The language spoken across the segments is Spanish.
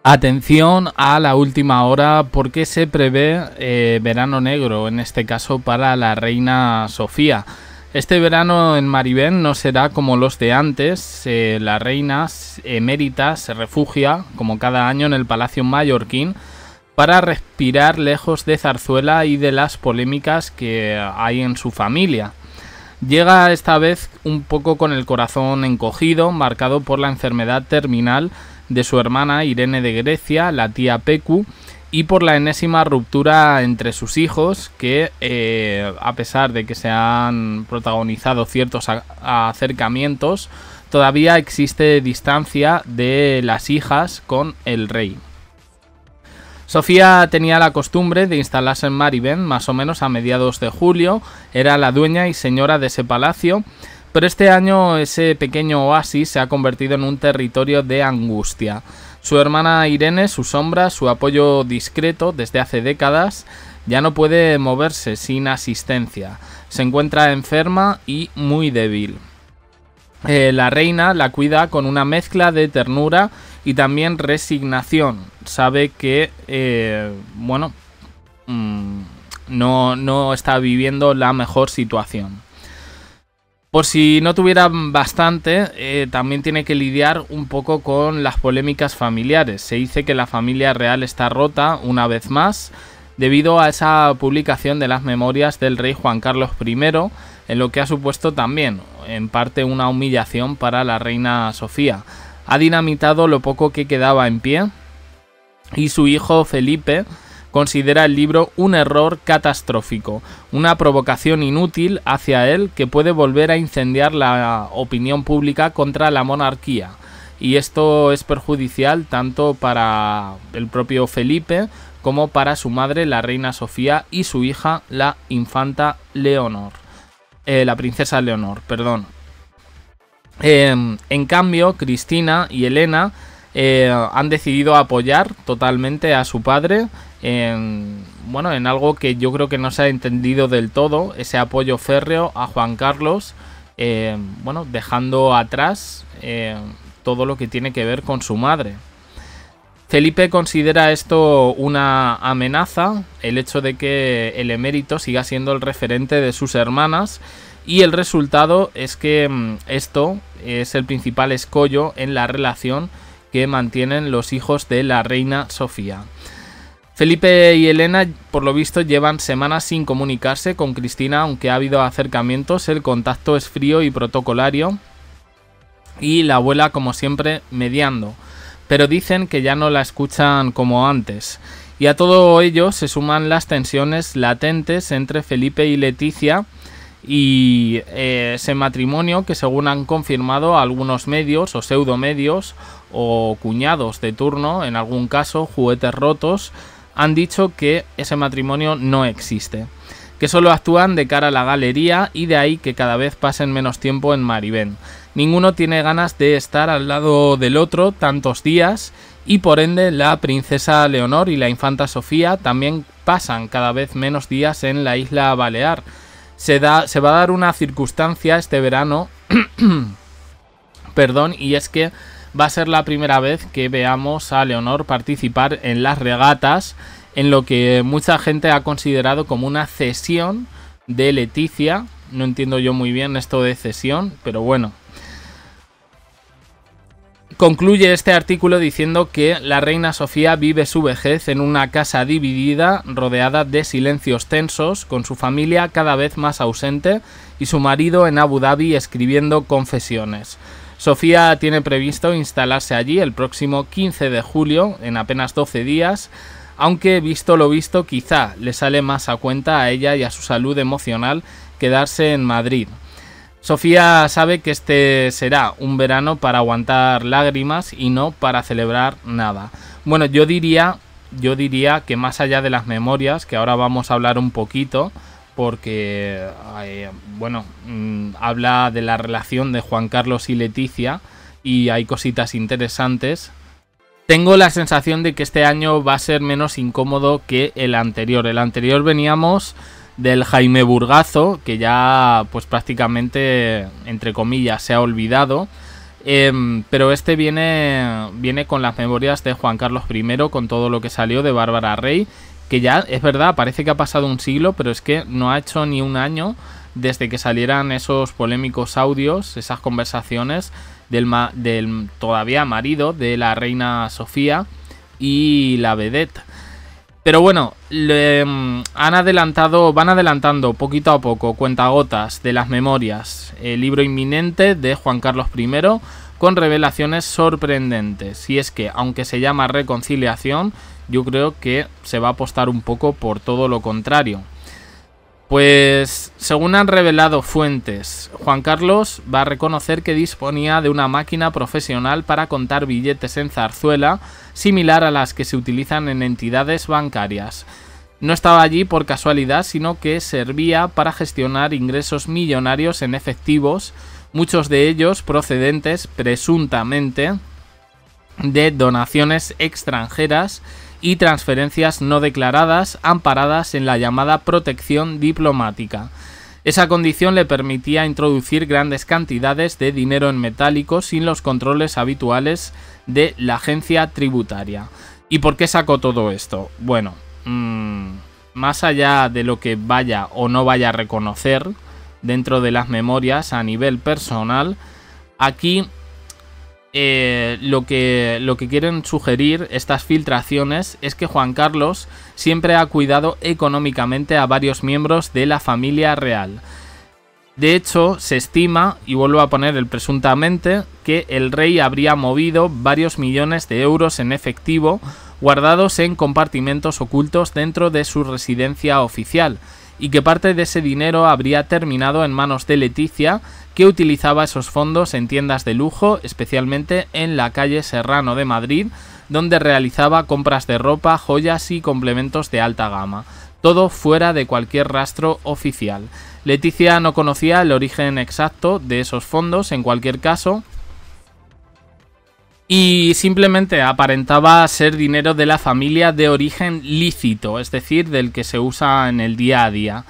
Atención a la última hora porque se prevé verano negro, en este caso para la reina Sofía. Este verano en Marivén no será como los de antes. La reina emérita se refugia, como cada año, en el Palacio Mallorquín para respirar lejos de Zarzuela y de las polémicas que hay en su familia. Llega esta vez un poco con el corazón encogido, marcado por la enfermedad terminal de su hermana Irene de Grecia, la tía Pecu, y por la enésima ruptura entre sus hijos, que a pesar de que se han protagonizado ciertos acercamientos, todavía existe distancia de las hijas con el rey. Sofía tenía la costumbre de instalarse en Marivén más o menos a mediados de julio, era la dueña y señora de ese palacio, pero este año ese pequeño oasis se ha convertido en un territorio de angustia. Su hermana Irene, su sombra, su apoyo discreto desde hace décadas, ya no puede moverse sin asistencia. Se encuentra enferma y muy débil. La reina la cuida con una mezcla de ternura y también resignación. Sabe que, no está viviendo la mejor situación. Por si no tuviera bastante, también tiene que lidiar un poco con las polémicas familiares. Se dice que la familia real está rota una vez más debido a esa publicación de las memorias del rey Juan Carlos I, en lo que ha supuesto también, en parte, una humillación para la reina Sofía. Ha dinamitado lo poco que quedaba en pie y su hijo Felipe considera el libro un error catastrófico, una provocación inútil hacia él que puede volver a incendiar la opinión pública contra la monarquía. Y esto es perjudicial tanto para el propio Felipe como para su madre, la reina Sofía, y su hija, la infanta Leonor. La princesa Leonor, perdón. En cambio, Cristina y Elena han decidido apoyar totalmente a su padre en algo que yo creo que no se ha entendido del todo, ese apoyo férreo a Juan Carlos, dejando atrás todo lo que tiene que ver con su madre. Felipe considera esto una amenaza, el hecho de que el emérito siga siendo el referente de sus hermanas, y el resultado es que esto es el principal escollo en la relación que mantienen los hijos de la reina Sofía. Felipe y Elena, por lo visto, llevan semanas sin comunicarse con Cristina, aunque ha habido acercamientos, el contacto es frío y protocolario, y la abuela, como siempre, mediando, pero dicen que ya no la escuchan como antes. Y a todo ello se suman las tensiones latentes entre Felipe y Leticia, y ese matrimonio que, según han confirmado algunos medios o pseudomedios o cuñados de turno, en algún caso juguetes rotos, han dicho que ese matrimonio no existe, que solo actúan de cara a la galería, y de ahí que cada vez pasen menos tiempo en Marivén. Ninguno tiene ganas de estar al lado del otro tantos días, y por ende la princesa Leonor y la infanta Sofía también pasan cada vez menos días en la isla Balear. Se va a dar una circunstancia este verano y es que va a ser la primera vez que veamos a Leonor participar en las regatas, en lo que mucha gente ha considerado como una cesión de Leticia. No entiendo yo muy bien esto de cesión, pero bueno. Concluye este artículo diciendo que la reina Sofía vive su vejez en una casa dividida, rodeada de silencios tensos, con su familia cada vez más ausente y su marido en Abu Dhabi escribiendo confesiones. Sofía tiene previsto instalarse allí el próximo 15 de julio, en apenas 12 días, aunque visto lo visto quizá le sale más a cuenta a ella y a su salud emocional quedarse en Madrid. Sofía sabe que este será un verano para aguantar lágrimas y no para celebrar nada. Bueno, yo diría que más allá de las memorias, que ahora vamos a hablar un poquito, porque habla de la relación de Juan Carlos y Leticia y hay cositas interesantes. Tengo la sensación de que este año va a ser menos incómodo que el anterior. El anterior veníamos del Jaime Burgazo, que ya pues prácticamente, entre comillas, se ha olvidado. Pero este viene con las memorias de Juan Carlos I, con todo lo que salió de Bárbara Rey, que ya es verdad, parece que ha pasado un siglo, pero es que no ha hecho ni un año desde que salieran esos polémicos audios, esas conversaciones del todavía marido de la reina Sofía y la vedette. Pero bueno, van adelantando poquito a poco, cuentagotas de las memorias, el libro inminente de Juan Carlos I, con revelaciones sorprendentes. Y es que, aunque se llama Reconciliación, yo creo que se va a apostar un poco por todo lo contrario. Pues, según han revelado fuentes, Juan Carlos va a reconocer que disponía de una máquina profesional para contar billetes en zarzuela, similar a las que se utilizan en entidades bancarias. No estaba allí por casualidad, sino que servía para gestionar ingresos millonarios en efectivos, muchos de ellos procedentes, presuntamente, de donaciones extranjeras y transferencias no declaradas amparadas en la llamada protección diplomática. Esa condición le permitía introducir grandes cantidades de dinero en metálico sin los controles habituales de la agencia tributaria. ¿Y por qué sacó todo esto? Bueno, más allá de lo que vaya o no vaya a reconocer dentro de las memorias a nivel personal, aquí lo que quieren sugerir estas filtraciones es que Juan Carlos siempre ha cuidado económicamente a varios miembros de la familia real. De hecho, se estima, y vuelvo a poner el presuntamente, que el rey habría movido varios millones de euros en efectivo guardados en compartimentos ocultos dentro de su residencia oficial, y que parte de ese dinero habría terminado en manos de Leticia, que utilizaba esos fondos en tiendas de lujo, especialmente en la calle Serrano de Madrid, donde realizaba compras de ropa, joyas y complementos de alta gama, todo fuera de cualquier rastro oficial. Leticia no conocía el origen exacto de esos fondos en cualquier caso, y simplemente aparentaba ser dinero de la familia de origen lícito, es decir, del que se usa en el día a día.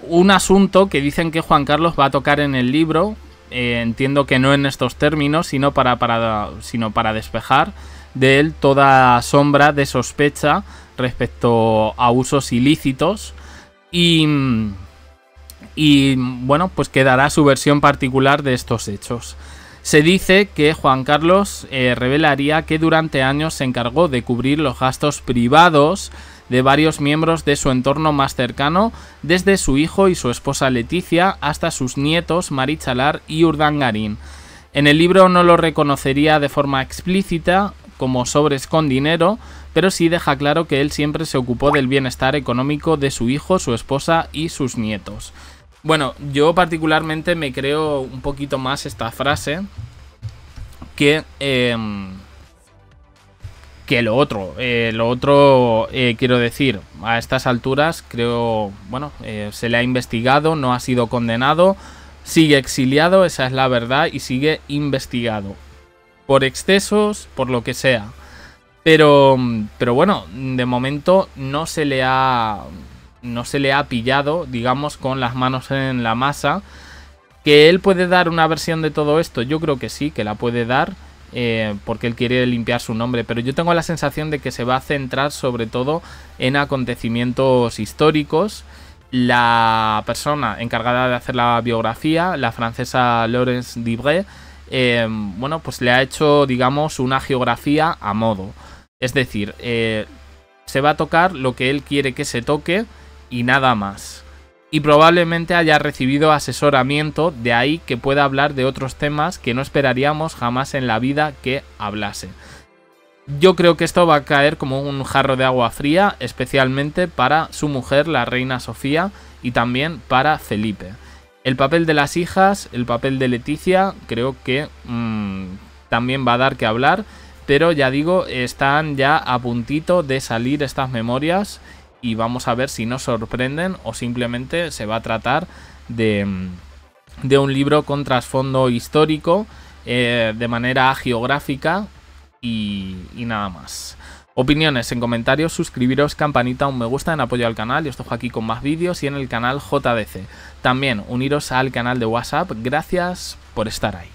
Un asunto que dicen que Juan Carlos va a tocar en el libro, entiendo que no en estos términos, sino para despejar de él toda sombra de sospecha respecto a usos ilícitos, y bueno, pues quedará su versión particular de estos hechos. Se dice que Juan Carlos revelaría que durante años se encargó de cubrir los gastos privados de varios miembros de su entorno más cercano, desde su hijo y su esposa Leticia hasta sus nietos Marichalar y Urdangarín. En el libro no lo reconocería de forma explícita como sobres con dinero, pero sí deja claro que él siempre se ocupó del bienestar económico de su hijo, su esposa y sus nietos. Bueno, yo particularmente me creo un poquito más esta frase que lo otro. Quiero decir, a estas alturas creo, bueno, se le ha investigado, no ha sido condenado, sigue exiliado, esa es la verdad, y sigue investigado por excesos, por lo que sea. Pero bueno, de momento no se le ha pillado, digamos, con las manos en la masa. ¿Que él puede dar una versión de todo esto? Yo creo que sí, que la puede dar, porque él quiere limpiar su nombre, pero yo tengo la sensación de que se va a centrar sobre todo en acontecimientos históricos. La persona encargada de hacer la biografía, la francesa Laurence Dibray, bueno, pues le ha hecho, digamos, una geografía a modo. Es decir, se va a tocar lo que él quiere que se toque y nada más. Y probablemente haya recibido asesoramiento, de ahí que pueda hablar de otros temas que no esperaríamos jamás en la vida que hablase. Yo creo que esto va a caer como un jarro de agua fría, especialmente para su mujer, la reina Sofía, y también para Felipe. El papel de las hijas, el papel de Leticia, creo que también va a dar que hablar, pero ya digo, están ya a puntito de salir estas memorias y vamos a ver si nos sorprenden o simplemente se va a tratar de un libro con trasfondo histórico, de manera geográfica y nada más. Opiniones en comentarios, suscribiros, campanita, un me gusta en apoyo al canal. Yo os dejo aquí con más vídeos y en el canal JDC. También uniros al canal de WhatsApp. Gracias por estar ahí.